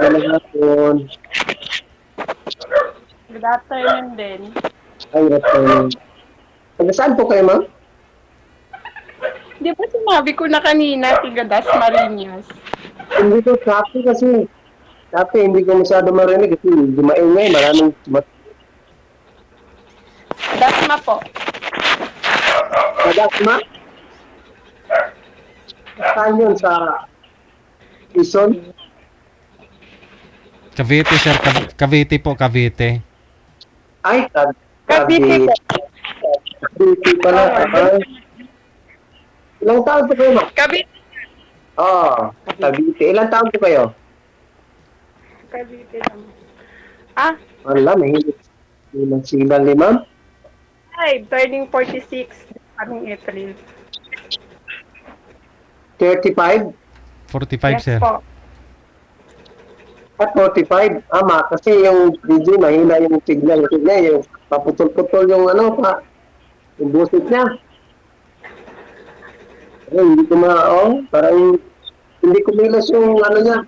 magandang hapon. Good afternoon din. Ay, afternoon. Taga saan po kayo, ma'am? Di ba sinabi ko na kanina, tiga Dasmariñas? Hindi ko copy kasi. Copy, hindi ko masyado marinig kasi hindi maingay. Maraming Dasma po. Taga-asma. Saan yun? Sa Quezon? Cavite, sir. Cavite po, Cavite. Ay, Cavite po. Cavite pala. Ilang taon po kayo, ma'am? Cavite. Cavite. Ilang taon po kayo? Cavite lang. Ah, Wala, mahilig. Ilang silang ni ma'am? turning 46 kaming April. 35? 45, Yes sir. po. At 45? Ama, kasi yung video, mahina yung signal. Signal, yung paputol-putol yung yung busit niya. Ay, hindi ko parang hindi ko milas yung niya.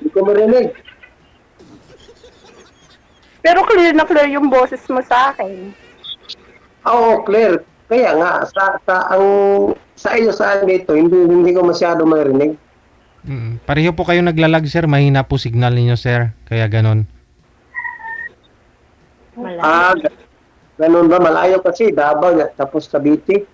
Hindi ko marinig. Pero clear na clear yung boses mo sa akin. Oo, clear. Kaya nga, sa iyo saan dito, hindi ko masyado marinig. Pareho po kayo naglalag, sir. Mahina po signal ninyo, sir. Kaya ganon. Ganun ba? Malayo kasi, Davao, tapos Cavite.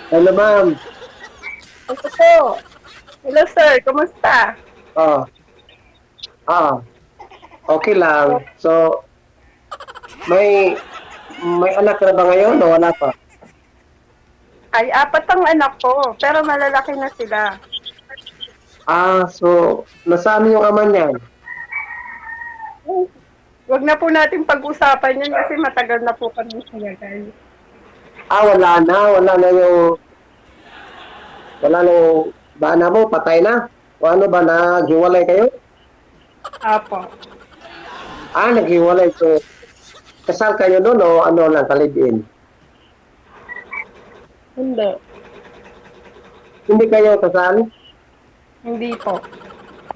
Hello, ma'am. Ito po. Hello sir, kumusta? Okay lang. So, may anak na ba ngayon o wala pa? Ay, 4 ang anak ko, pero malalaki na sila. So, nasaan yung ama niyan? Huwag na po natin pag-usapan yan kasi matagal na po kami sinagal. Wala na yung bana mo, patay na? O ano ba, naghiwalay kayo? Apo. Naghiwalay. So, kasal kayo doon o ano lang, kalibin? Hindi. Hindi kayo kasal? Hindi po.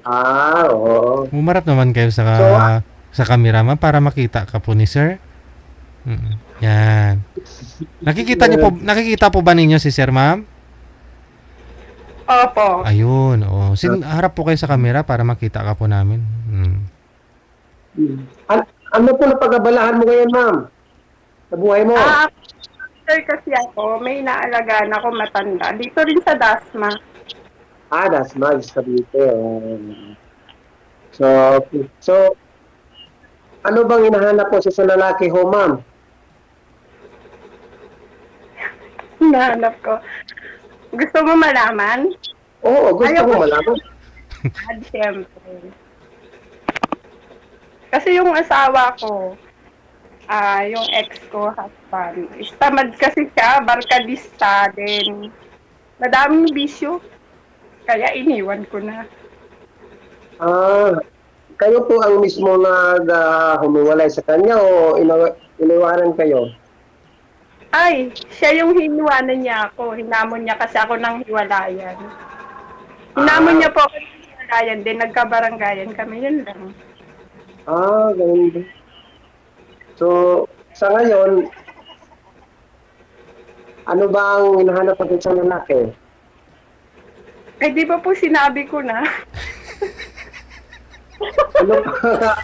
Oo. Umarap naman kayo sa camera, ma'am, para makita ka po ni sir. Yan. Nakikita po ba ninyo si sir, ma'am? Opo. Ayun. Harap po kayo sa camera para makita ka po namin. Ano po na pag-abalahan mo ngayon, ma'am? Sa buhay mo? Sir, kasi ako, may naalagaan ako matanda. Dito rin sa Dasma. Dasma, sa dito. So, ano bang hinahanap po sa lalaki ho, ma'am? Hinahanap ko. Gusto mo malaman? Oo, gusto ko malaman. Siyempre. Kasi yung asawa ko, yung ex ko, husband, tamad kasi siya, barkadista din. Madaming bisyo. Kaya iniwan ko na. Kayo po ang mismo humiwalay sa kanya o iniwanan kayo? Ay, siya yung hiniwanan niya ako. Hinamon niya kasi ako ng hiwalayan. Hinamon niya po ako ng hiwalayan din. Nagkabaranggayan kami. Yun lang. Ganun ba? So, sa ngayon, ano ba ang hinahanap natin sa lalaki? Di ba po sinabi ko na? Ano pa?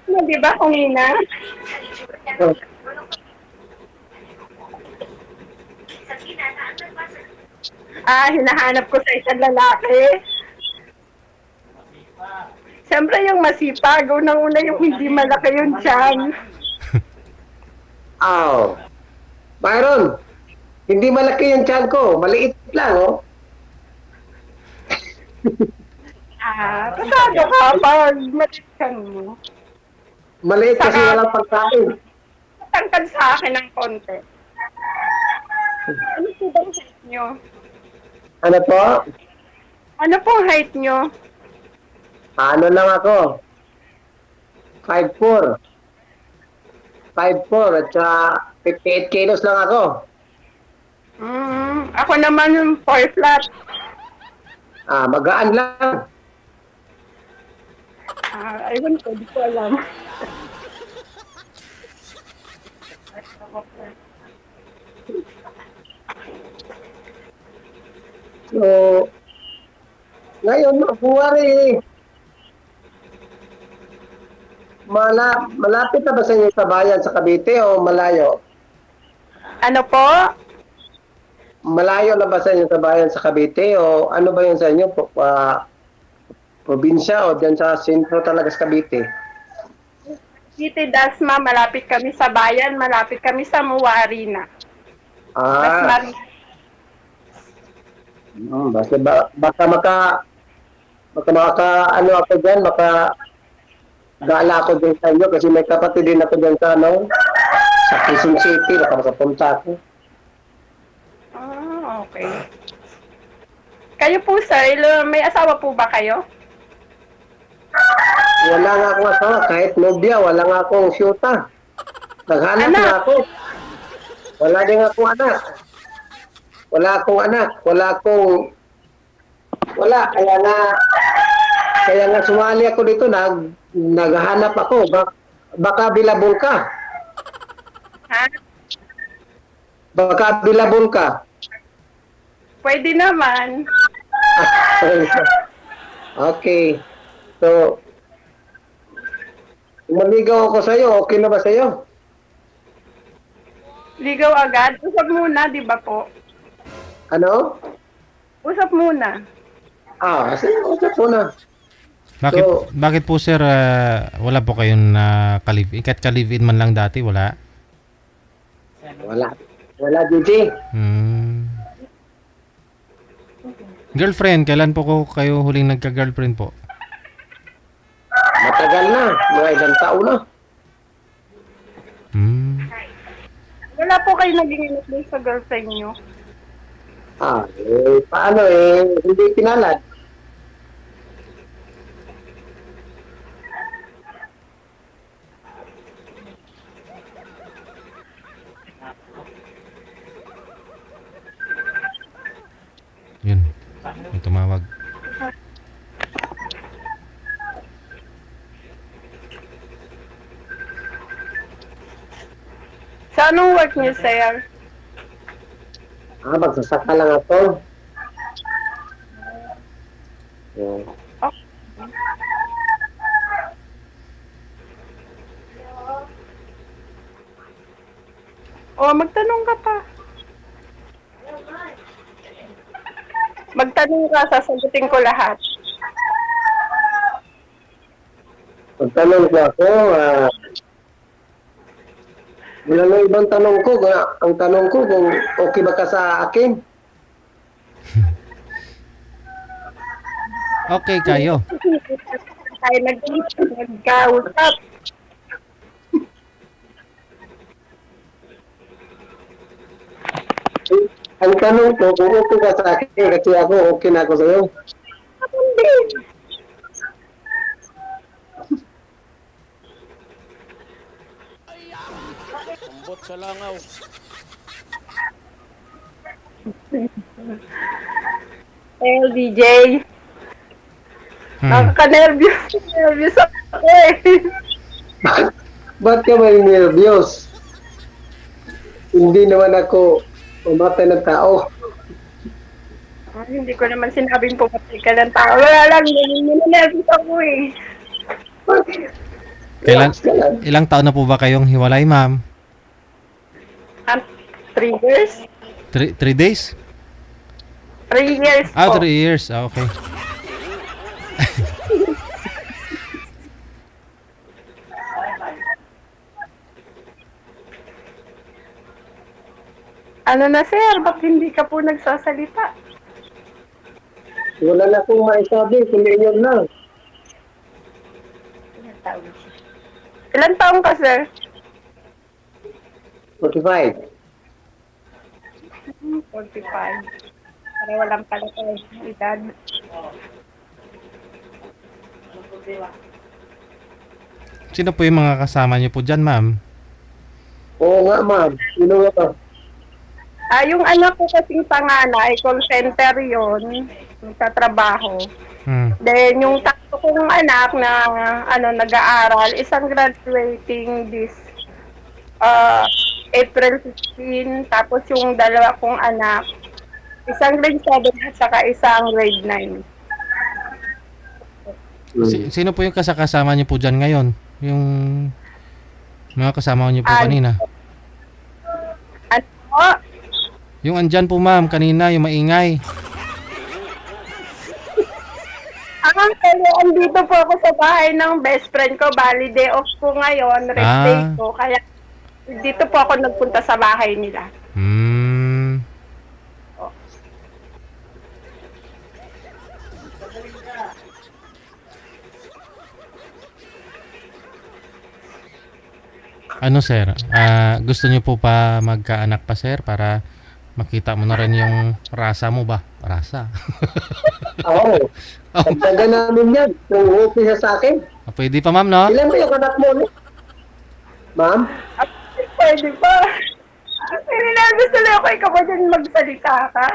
Di ba, kanina? Hinahanap ko sa isang lalaki. Siyempre yung masipag. Unang-una yung hindi malaki yung tiyan. Byron, hindi malaki yung tiyan ko. Maliit lang, oh. Pasado ka pag maliit mo. Maliit kasi walang pagkain. Tangkad sa akin ng konti. Ano po bang height nyo? Ano po? Ano pong height nyo? Ano lang ako? 5'4". 5'4" at saka 58 kilos lang ako. Ako naman yung 4 flat. Magaan lang. Ayun ko, di ko alam. So, ngayon, buwari, malapit na ba sa inyo sa bayan sa Cavite o malayo? Ano po? Malayo na ba sa inyo sa bayan sa Cavite o ano ba yun sa inyo? Probinsya o dyan sa sentro talaga sa Cavite? City Dasma, malapit kami sa bayan, malapit kami sa Muwarina. Dasma. Baka ano ako dyan, gala ako dyan sa inyo kasi may kapatid din ako dyan sa sa Quezon City, baka makapunta ako. Okay. Kayo po, sir, may asawa po ba kayo? Wala nga akong asawa, kahit nobya, wala nga akong syuta. Naghanap nga ako. Wala din akong anak. Kaya nga sumali ako dito, naghahanap ako. Baka bilabong ka. Ha? Baka bilabong ka. Pwede naman. Okay. So, maligaw ako sa'yo, okay na ba sa'yo? Ligaw agad? Usap muna, di ba po? Ano? Usap muna. Sige, okay po na. Bakit po sir, wala po kayong ka-live-in man lang dati, wala? Wala, Gigi. Girlfriend, kailan po kayo huling nagka-girlfriend po? Matagal na, mga ilang taon na. Wala po kayo naging init sa girlfriend nyo? Paano hindi pinalad. Yun, may tumawag. Sa anong work niyo, sir? Magsasaka lang ako. Magtanong ka pa. Magtanong ka, sasagutin ko lahat. Magtanong ko ako, wala na ibang tanong ko. Ang tanong ko kung okay ba ka sa akin? Okay kayo. Tayo nagkausap. Ang tanong ko kung okay ka sa akin kasi ako okay na ako sa'yo. Hindi. Kumbot sa langaw. DJ. Nakaka-nervous ako eh. Ba't ka may nervyos? Hindi naman ako umatay ng tao. Hindi ko naman sinabing pumatay ka ng tao. Wala lang, nervous ako eh. Ilang taon na po ba kayong hiwalay, ma'am? 3 years? 3 days? 3 years po. 3 years. Okay. Ano na sir, ba't hindi ka po nagsasalita? Wala na akong maisabi, kundi yun lang. Ilan taong ka sir? 45. 45. Pareho lang pala tayo ng edad. Sino po yung mga kasama niyo po dyan, ma'am? Oo nga, ma'am. Sino nga to? Yung anak ko kasing panganay, call center yun, nagtatrabaho. Then, yung tatlo kong anak na nag-aaral, isang graduating this April 15, tapos yung dalawa kong anak, isang grade 7 at saka isang grade 9. Sino po yung kasama niyo po dyan ngayon? Yung mga kasama niyo po kanina? Ano? Yung andyan po ma'am, kanina, yung maingay. Pero andito po ako sa bahay ng best friend ko. Bali, day off ko ngayon, rest day ko. Kaya dito po ako nagpunta sa bahay nila. Ano sir, gusto niyo po pa magkaanak pa sir para makita mo na rin yung rasa mo ba? Rasa? Oo. Pagdaga namin yan. Kung okay sa akin. Pwede pa ma'am, no? Ilan ba yung anak mo? Ma'am? Pwede pa. Ninervous tuloy ako. Ikaw ba dyan magsalita ka?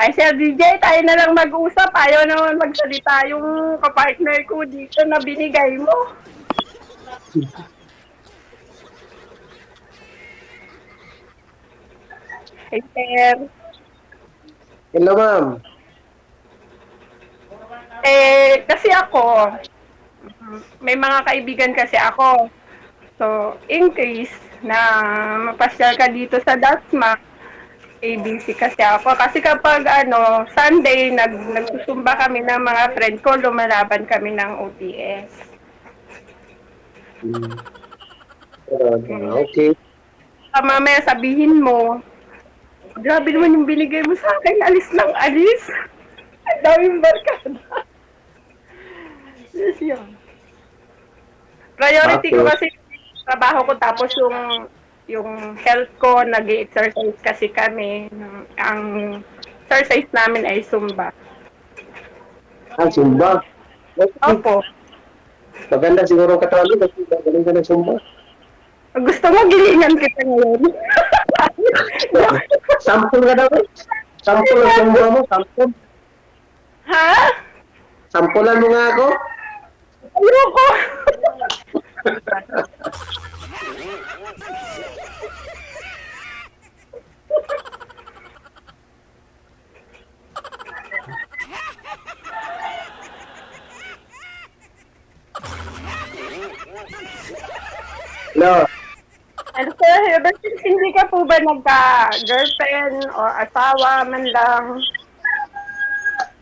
Ay, Sir DJ, tayo na lang mag-usap. Ayaw naman magsalita yung kapartner ko dito na binigay mo. Hey, Sir. Hello, ma'am. Kasi ako, may mga kaibigan kasi ako. So, in case na mapasyal ka dito sa Dasma, ABC kasi ako. Kasi kapag Sunday, nagsusumba kami ng mga friend ko, lumalaban kami ng OTS. Okay. Mamaya sabihin mo, grabe naman yung binigay mo sa akin, alis ng alis. Ang daming barkada. Yes, yun. Priority ko kasi trabaho ko, tapos yung health ko, nag-exercise kasi kami. Ang exercise namin ay Zumba. Zumba? Opo. Maganda siguro katawan mo kasi magaling ka ng Zumba. Gusto mo gilingan kita ngayon? Sample ka daw. Sample ang Zumba mo, sample. Ha? Sampulan mo nga ako. Ayoko. No. Ano Sir Herbert, hindi ka po ba nagka-girlfriend o asawa man lang?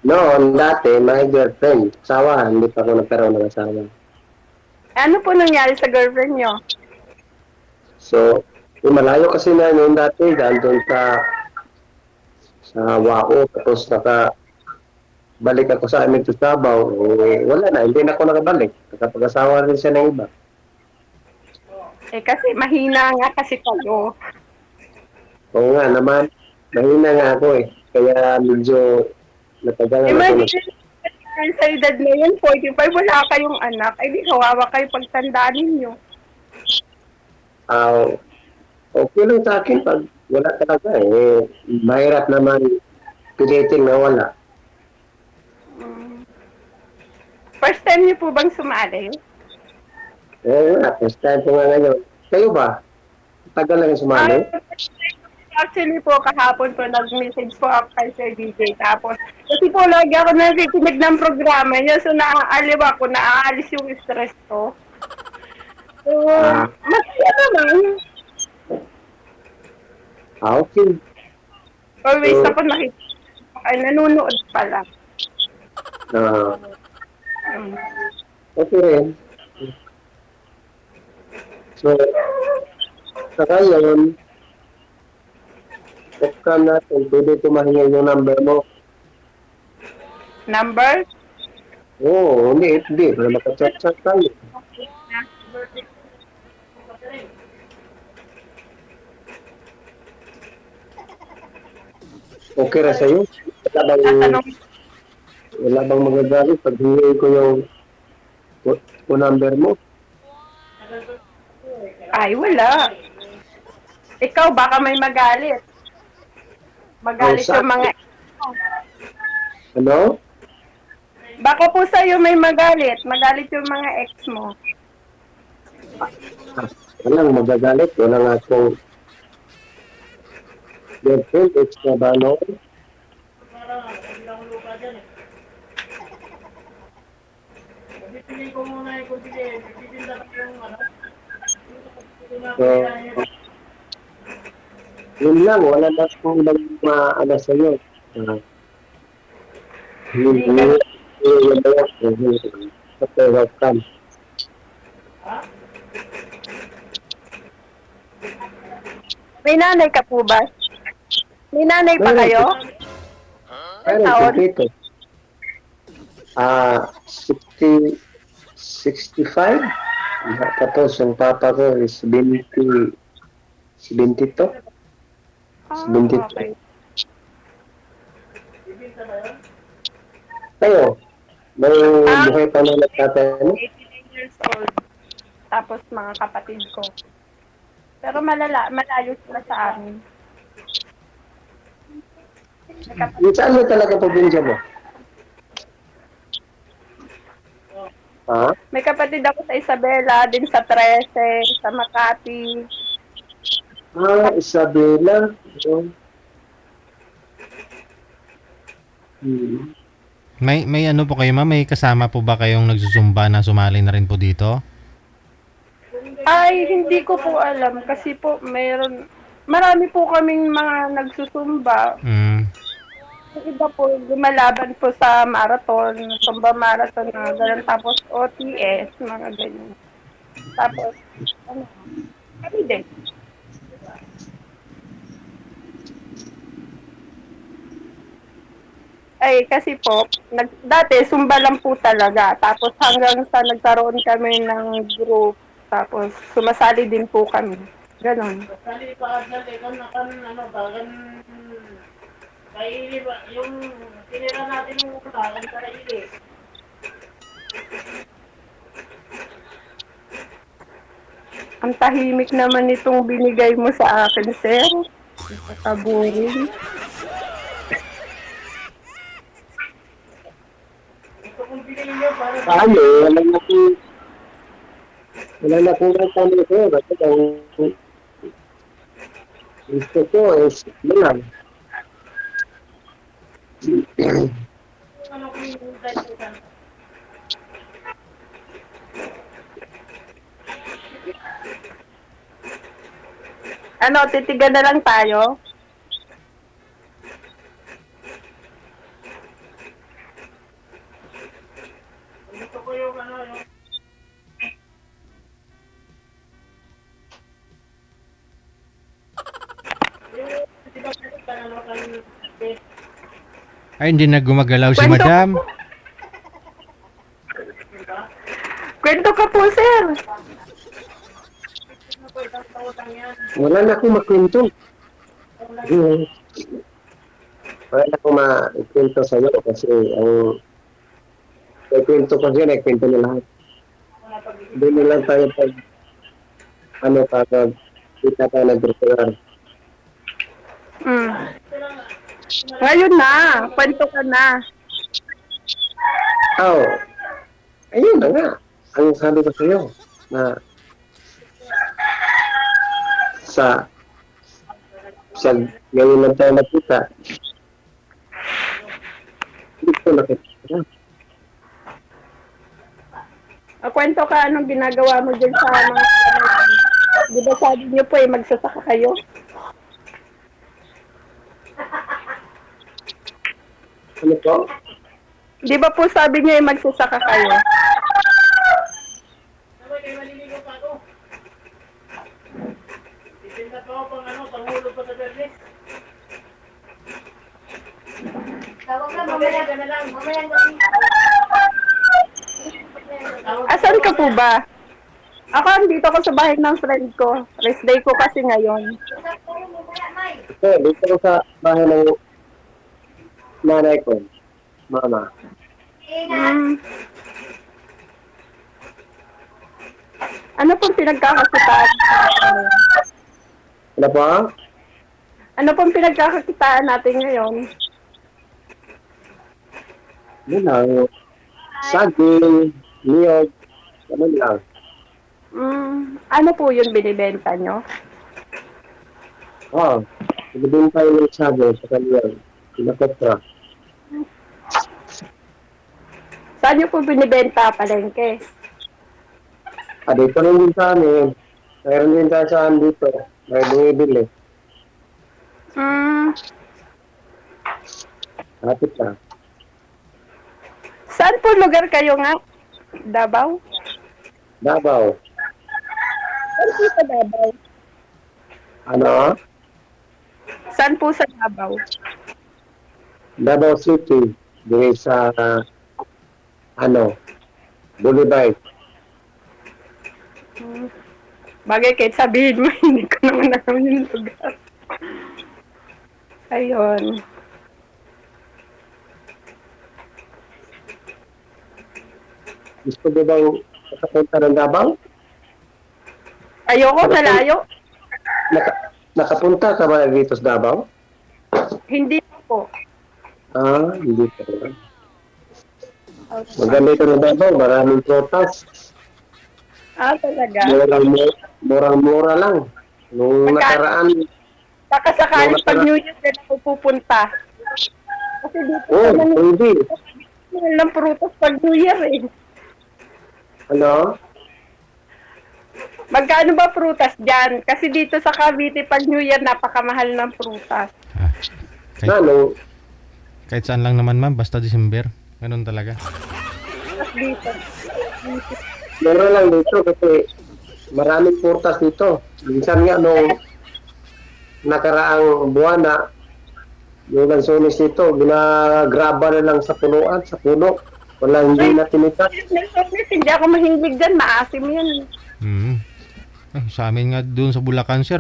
Noon, dati, may girlfriend. Asawa, hindi pa ako nagkaroon ng asawa. Ano po nangyari sa girlfriend nyo? So, malayo kasi na noon dati, dahil doon sa Wao, tapos balik ako sa amin sa Sabaw, wala na, hindi na ako nakabalik. Nakapag-asawa rin siya ng iba. Kasi mahina nga kasi kayo. Oo nga naman, mahina nga ako Kaya medyo natagalan ako. Sa edad na yun, 45, wala kayong anak. Ay, di kawawa kayo pagtandaan ninyo. Okay lang sa akin pag wala talaga mahirap naman pilitin na wala. First time niyo po bang sumali? First time po nga ngayon. Kayo ba? Tagal lang yung sumali? Actually po, kahapon po, nag-message po ako kay Sir DJ. Tapos, kasi po, lagi ako nakikinig ng programa niya. So, naaaliw ako, naaalis yung stress ko. So, masaya naman. Okay. Always ako nakikinig. Ay, nanonood pala. Okay rin. So, sa ngayon, off-cam natin, pwede tumahingin yung number mo. Number? Oo, hindi. Para makachat-chat tayo. Okay ra sa'yo? Wala bang magagalit pag hingi ko yung phone number mo? Ay, wala. Ikaw, baka may magalit. Magalit Sa yung mga... ano? Baka po sa'yo may magalit. Magalit yung mga ex mo. Walang magagalit. Walang akong girlfriend, ex na ba, no? So, yun lang. Wala na akong ibang maano sa'yo. Hindi. Yun ba yan? Okay, welcome. May nanay ka po ba? May nanay pa kayo? Pero Taon? dito. 65. Tapos yung papa ko is 72. Ah, 72. okay. Kayo, may buhay pa na nagtatay mo? 89 years old. Tapos mga kapatid ko. Pero malayo sila sa amin. Saan mo talaga probinsya mo? Ha? May kapatid ako sa Isabela, din sa Trece, sa Makati. Isabela. May ano po kayo, ma'am? May kasama po ba kayong nagsusumba na sumali na rin po dito? Ay, hindi ko po alam kasi po marami po kaming mga nagsusumba. Mm. Yung iba po, lumalaban po sa marathon, sumba marathon na ganun, tapos OTS, mga ganyan. Tapos, kami din. Ay, kasi po, dati, sumba lang po talaga. Tapos hanggang sa nagkaroon kami ng group, tapos sumasali din po kami. Ganon. Kali pa ikaw na ano bagan kaili ba yung tinira natin yung ulan kaili. Ang tahimik naman itong binigay mo sa akin, sir. Kaboring. Ito kung binili niyo para Ano? Wala na kung kami ko. Kasi ang gusto ko is lang. ano kung yung dahil sa Ano, titigan na lang tayo? gusto ko yung ano yung di ba kasi ano kan Ay, hindi na gumagalaw si Kwento- madam. Kwento ka po, sir. Wala na akong makwento. Wala na akong makwento sa'yo kasi ang kwento kasi nagkwento na lahat. Doon na lang tayo pag pag kita tayo nag-repair. Mm. Ngayon na, kwento ka na. Ayun na nga. Ang sabi ko sa'yo na sa ngayon lang tayo nakita. Hindi ko nakita. Kwento ka, anong ginagawa mo dyan sa mga... Di ba sabi niyo po magsasaka kayo? Ano po? Di ba po sabi niyo magsasaka kayo? sabay kay maliligo pa ako. Itinda pa ako pang ano panghulog pa sa berlis. Tawag ka mamaya ka na lang. Mamaya gabi. Asan ka po ba? Ako, andito ako sa bahay ng friend ko. Rest day ko kasi ngayon. Okay, dito ko sa bahay ng nanay ko. Mama. Hmm. Ano pong pinagkakakitaan natin? Ano pa? Ano pong pinagkakakitaan natin ngayon? Yun lang. Saging, niyog, ganun lang. Ano po yun binibenta nyo? Oo. Binibenta yung saging sa kanila. Pinakopra. Saan nyo po binibenta palengke? Dito rin din sa amin. Mayroon din tayo saan dito. May bumibili. Kapit na. Saan po lugar kayo nga? Davao? Davao. Saan po sa Davao? Ano? Saan po sa Davao? Davao City. Dito sa Boulevard. Bagay kahit sabihin mo, hindi ko naman alam yung lugar. Ayun. Gusto mo bang nakapunta ng Davao? Ayoko, malayo. Nakapunta ka ba dito sa Davao? Hindi po. Hindi pa rin. Maganda ito ng Davao. Maraming protas. Talaga. Murang-mura lang. Nung nakaraan. Baka sakali pag New Year na ako pupunta. Kasi dito Hindi. mahal ng prutas pag New Year eh. Ano? Magkano ba prutas dyan? Kasi dito sa Cavite pag New Year napakamahal ng prutas. Kahit saan lang naman ma'am, basta December. Ganun talaga. Dito. Meron lang dito kasi maraming prutas dito. Minsan nga nung nakaraang buwan na yung lansones dito, ginagraba na lang sa punuan, sa puno. Hindi na tinitas. Hindi ako mahilig dyan, maasim yan. Sa amin nga doon sa Bulacan sir,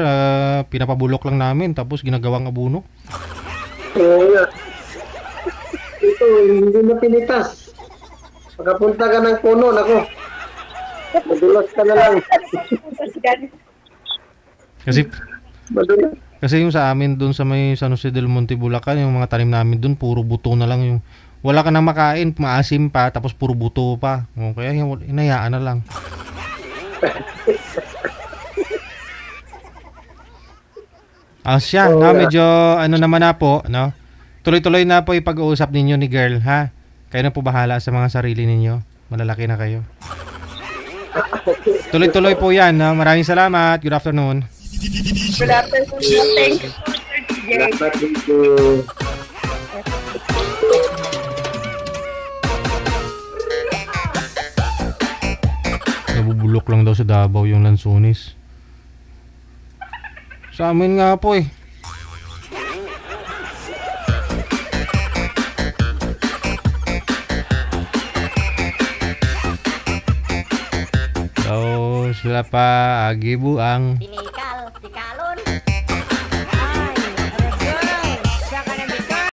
pinapabulok lang namin tapos ginagawang abuno. Oo nga. Ito, hindi na tinitas. Pagkapunta ka ng puno, nako. Madulas ka na lang. Kasi yung sa amin doon sa may San Jose del Monte, Bulacan, yung mga tanim namin doon, puro buto na lang yung wala ka nang makain, maasim pa, tapos puro buto pa. Kaya hinayaan na lang. Siya, medyo naman na po, no? Tuloy-tuloy na po yung pag-uusap ninyo ni girl, ha? Kayo na po bahala sa mga sarili ninyo. Malalaki na kayo. Tuloy-tuloy po yan, no? Maraming salamat. Good afternoon. Good afternoon. Thank you. Salamat dito. Nabubulok lang daw sa Davao yung lansones. Sa amin nga po eh. Daw sila pa agibuang. Tinikal, tikalon.